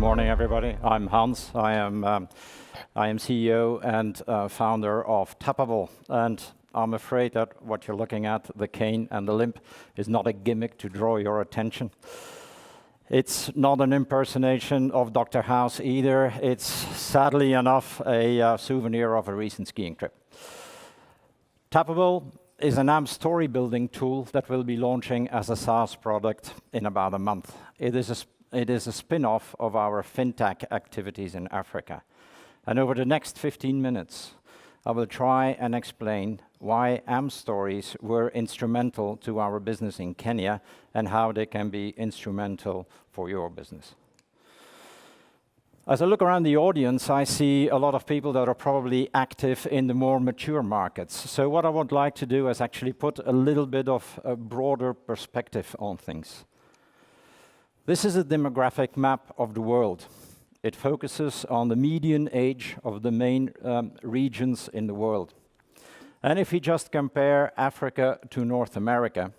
Morning, everybody. I'm Hans. I am CEO and founder of Tappable. And I'm afraid that what you're looking at, the cane and the limp, is not a gimmick to draw your attention. It's not an impersonation of Dr. House either. It's, sadly enough, a souvenir of a recent skiing trip. Tappable is an AMP story building tool that will be launching as a SaaS product in about a month. It is a spin-off of our fintech activities in Africa. And over the next 15 minutes, I will try and explain why AMP stories were instrumental to our business in Kenya and how they can be instrumental for your business. As I look around the audience, I see a lot of people that are probably active in the more mature markets. So what I would like to do is actually put a little bit of a broader perspective on things. This is a demographic map of the world. It focuses on the median age of the main regions in the world. And if we just compare Africa to North America,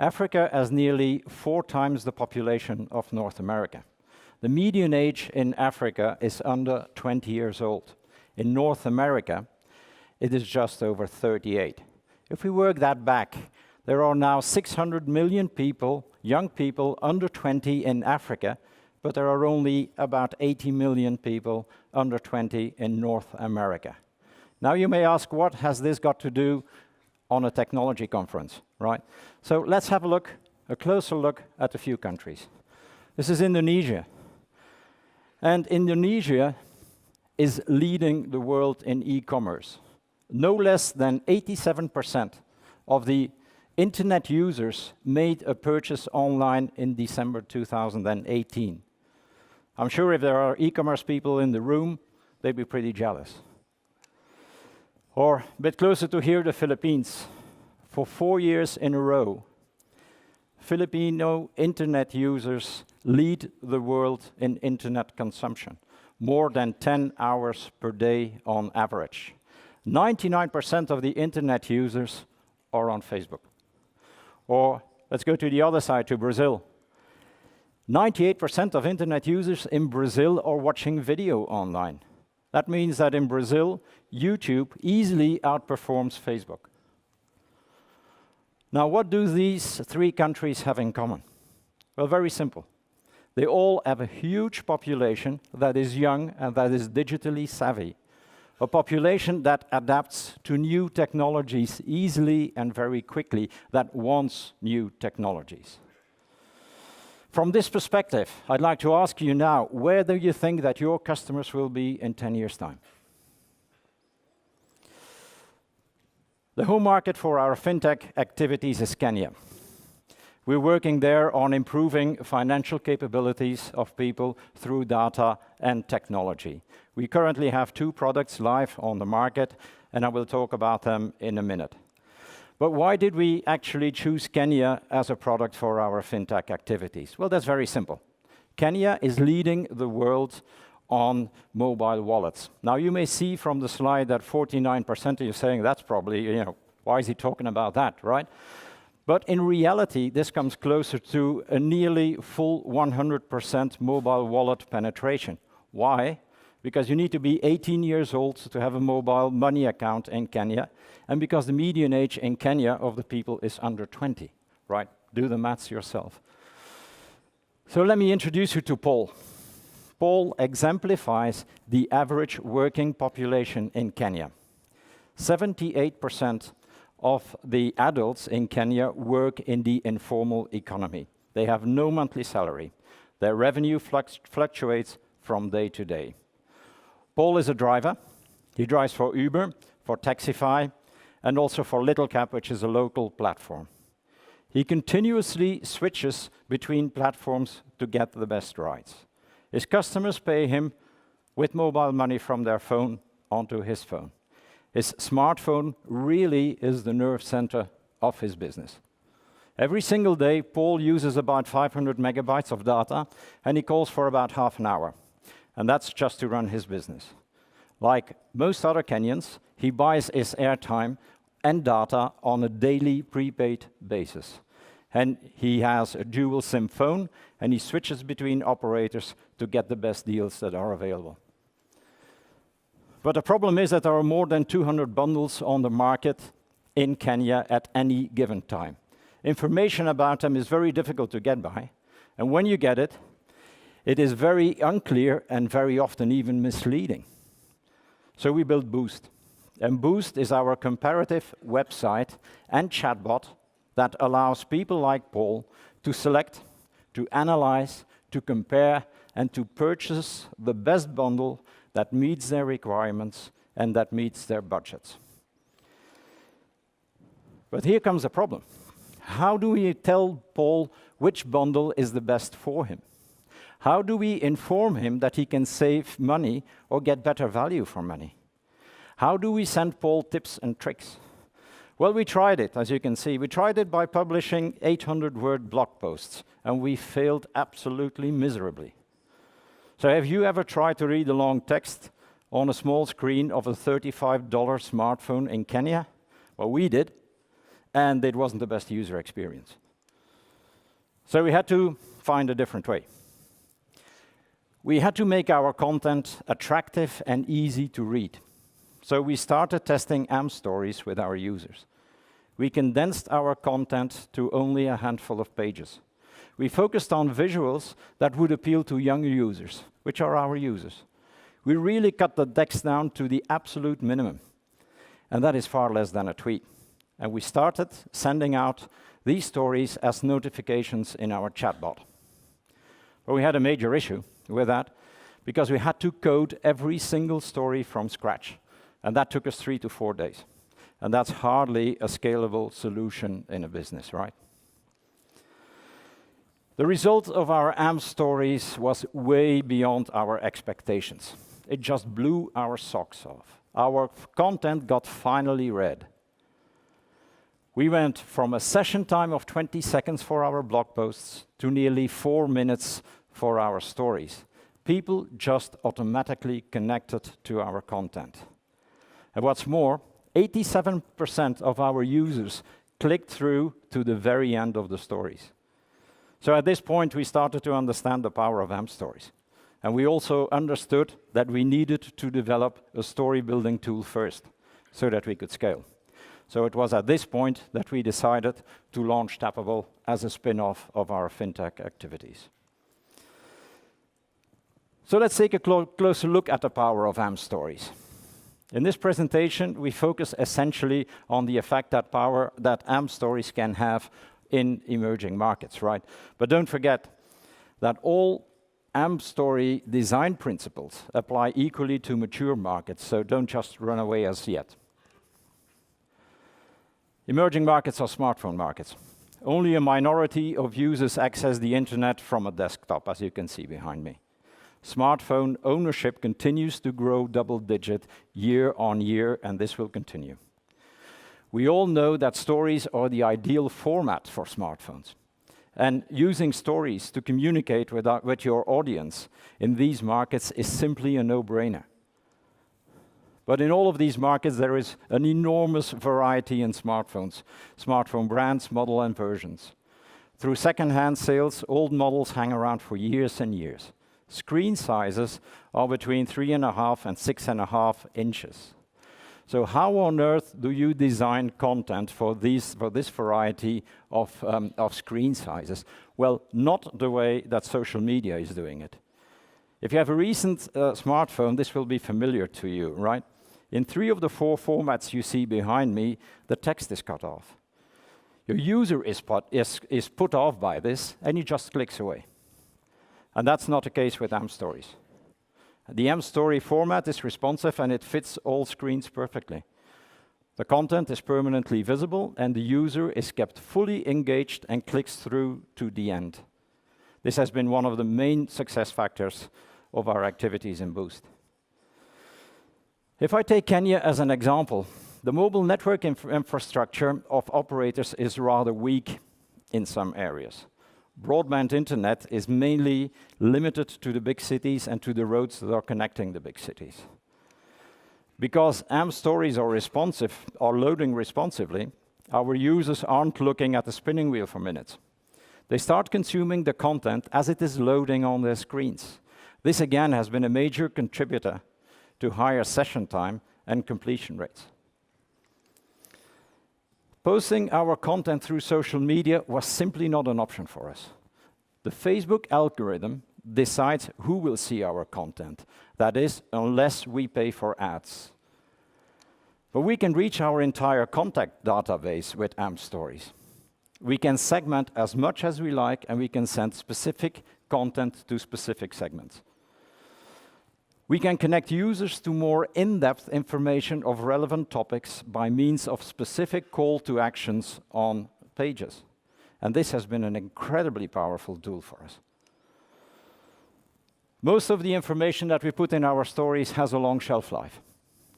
Africa has nearly 4 times the population of North America. The median age in Africa is under 20 years old. In North America, it is just over 38. If we work that back, there are now 600 million people, young people under 20 in Africa, but there are only about 80 million people under 20 in North America. Now you may ask, what has this got to do on a technology conference, right? So let's have a closer look at a few countries. This is Indonesia. And Indonesia is leading the world in e-commerce. No less than 87% of the internet users made a purchase online in December 2018. I'm sure if there are e-commerce people in the room, they'd be pretty jealous. Or a bit closer to here, the Philippines. For 4 years in a row, Filipino internet users lead the world in internet consumption, more than 10 hours per day on average. 99% of the internet users are on Facebook. Or let's go to the other side, to Brazil. 98% of internet users in Brazil are watching video online. That means that in Brazil, YouTube easily outperforms Facebook. Now, what do these 3 countries have in common? Well, very simple. They all have a huge population that is young and that is digitally savvy. A population that adapts to new technologies easily and very quickly, that wants new technologies. From this perspective, I'd like to ask you now, where do you think that your customers will be in 10 years' time? The home market for our fintech activities is Kenya. We're working there on improving financial capabilities of people through data and technology. We currently have 2 products live on the market, and I will talk about them in a minute. But why did we actually choose Kenya as a product for our fintech activities? Well, that's very simple. Kenya is leading the world on mobile wallets. Now, you may see from the slide that 49% of you saying, that's probably, why is he talking about that, right? But in reality, this comes closer to a nearly full 100% mobile wallet penetration. Why? Because you need to be 18 years old to have a mobile money account in Kenya, and because the median age in Kenya of the people is under 20, right? Do the maths yourself. So let me introduce you to Paul. Paul exemplifies the average working population in Kenya. 78% of the adults in Kenya work in the informal economy. They have no monthly salary. Their revenue fluctuates from day to day. Paul is a driver. He drives for Uber, for Taxify, and also for LittleCab, which is a local platform. He continuously switches between platforms to get the best rides. His customers pay him with mobile money from their phone onto his phone. His smartphone really is the nerve center of his business. Every single day, Paul uses about 500 megabytes of data, and he calls for about half an hour. And that's just to run his business. Like most other Kenyans, he buys his airtime and data on a daily prepaid basis. and he has a dual SIM phone, and he switches between operators to get the best deals that are available. But the problem is that there are more than 200 bundles on the market in Kenya at any given time. Information about them is very difficult to get by, and when you get it, it is very unclear and very often even misleading. So we built Boost. And Boost is our comparative website and chatbot that allows people like Paul to select, to analyze, to compare, and to purchase the best bundle that meets their requirements and that meets their budgets. But here comes the problem. How do we tell Paul which bundle is the best for him? How do we inform him that he can save money or get better value for money? How do we send Paul tips and tricks? Well, we tried it, as you can see. We tried it by publishing 800-word blog posts, and we failed absolutely miserably. So have you ever tried to read a long text on a small screen of a $35 smartphone in Kenya? Well, we did, and it wasn't the best user experience. So we had to find a different way. We had to make our content attractive and easy to read. So we started testing AMP stories with our users. We condensed our content to only a handful of pages. We focused on visuals that would appeal to younger users, which are our users. We really cut the text down to the absolute minimum, and that is far less than a tweet. And we started sending out these stories as notifications in our chatbot. But we had a major issue with that, because we had to code every single story from scratch. And that took us 3 to 4 days. And that's hardly a scalable solution in a business, right? The result of our AMP stories was way beyond our expectations. It just blew our socks off. Our content got finally read. We went from a session time of 20 seconds for our blog posts to nearly 4 minutes for our stories. People just automatically connected to our content. And what's more, 87% of our users clicked through to the very end of the stories. So at this point, we started to understand the power of AMP stories. And we also understood that we needed to develop a story building tool first, so that we could scale. So it was at this point that we decided to launch Tappable as a spin-off of our fintech activities. So let's take a closer look at the power of AMP stories. In this presentation, we focus essentially on the effect that AMP stories can have in emerging markets, right? But don't forget that all AMP story design principles apply equally to mature markets, so don't just run away as yet. Emerging markets are smartphone markets. Only a minority of users access the internet from a desktop, as you can see behind me. Smartphone ownership continues to grow double-digit year on year, and this will continue. We all know that stories are the ideal format for smartphones. And using stories to communicate with your audience in these markets is simply a no-brainer. But in all of these markets, there is an enormous variety in smartphones, smartphone brands, model, and versions. Through second-hand sales, old models hang around for years and years. Screen sizes are between 3.5 and 6.5 inches. So how on earth do you design content for this variety of screen sizes? Well, not the way that social media is doing it. If you have a recent smartphone, this will be familiar to you, right? In 3 of the 4 formats you see behind me, the text is cut off. Your user is put off by this, and he just clicks away. And that's not the case with AMP stories. The AMP story format is responsive, and it fits all screens perfectly. The content is permanently visible, and the user is kept fully engaged and clicks through to the end. This has been one of the main success factors of our activities in Boost. If I take Kenya as an example, the mobile network infrastructure of operators is rather weak in some areas. Broadband internet is mainly limited to the big cities and to the roads that are connecting the big cities. Because AMP stories are responsive, are loading responsively, Our users aren't looking at the spinning wheel for minutes. They start consuming the content as it is loading on their screens. This again has been a major contributor to higher session time and completion rates. Posting our content through social media was simply not an option for us. The Facebook algorithm decides who will see our content. That is, unless we pay for ads. But we can reach our entire contact database with AMP stories. We can segment as much as we like, and we can send specific content to specific segments. We can connect users to more in-depth information of relevant topics by means of specific call to actions on pages. And this has been an incredibly powerful tool for us. Most of the information that we put in our stories has a long shelf life.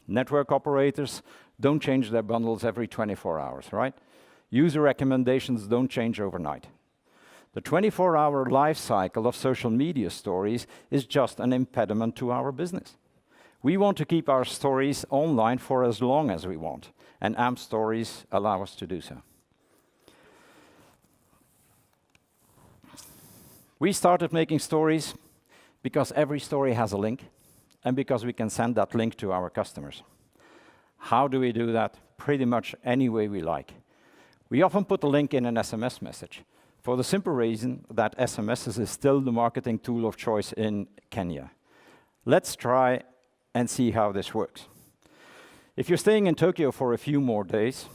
Network operators don't change their bundles every 24 hours, right? User recommendations don't change overnight. The 24-hour life cycle of social media stories is just an impediment to our business. We want to keep our stories online for as long as we want, and AMP stories allow us to do so. We started making stories because every story has a link, and because we can send that link to our customers. How do we do that? Pretty much any way we like. We often put a link in an SMS message, for the simple reason that SMS is still the marketing tool of choice in Kenya. Let's try and see how this works. If you're staying in Tokyo for a few more days,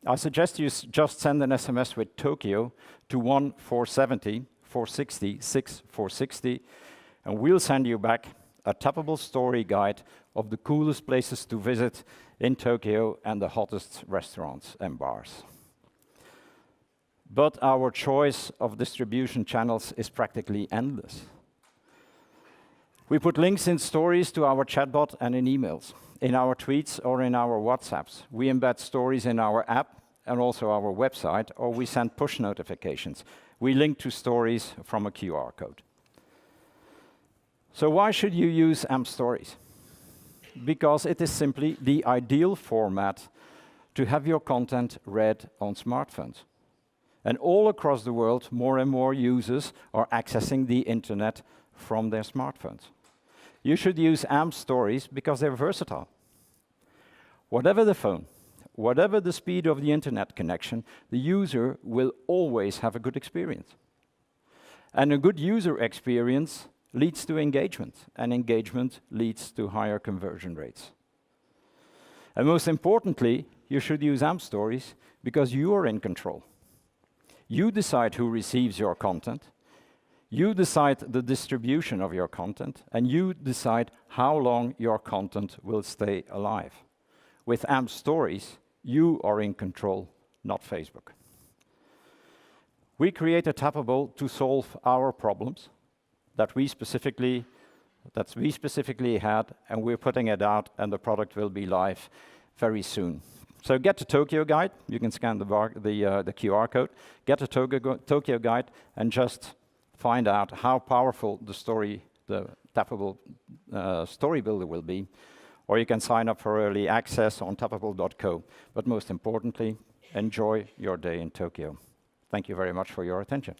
I suggest you just send an SMS with Tokyo to 1-470 460 6460, and we'll send you back a tappable story guide of the coolest places to visit in Tokyo and the hottest restaurants and bars. But our choice of distribution channels is practically endless. We put links in stories to our chatbot and in emails, in our tweets or in our WhatsApps. We embed stories in our app and also our website, or we send push notifications. We link to stories from a QR code. So why should you use AMP Stories? Because it is simply the ideal format to have your content read on smartphones. And all across the world, more and more users are accessing the internet from their smartphones. You should use AMP Stories because they're versatile. Whatever the phone, whatever the speed of the internet connection, the user will always have a good experience. And a good user experience leads to engagement, and engagement leads to higher conversion rates. And most importantly, you should use AMP Stories because you are in control. You decide who receives your content, you decide the distribution of your content, and you decide how long your content will stay alive. With AMP Stories, you are in control, not Facebook. We created Tappable to solve our problems that we specifically had, and we're putting it out, and the product will be live very soon. So get the Tokyo guide. You can scan the QR code. Get the Tokyo guide and just find out how powerful the Tappable story builder will be. Or you can sign up for early access on tappable.co. But most importantly, enjoy your day in Tokyo. Thank you very much for your attention.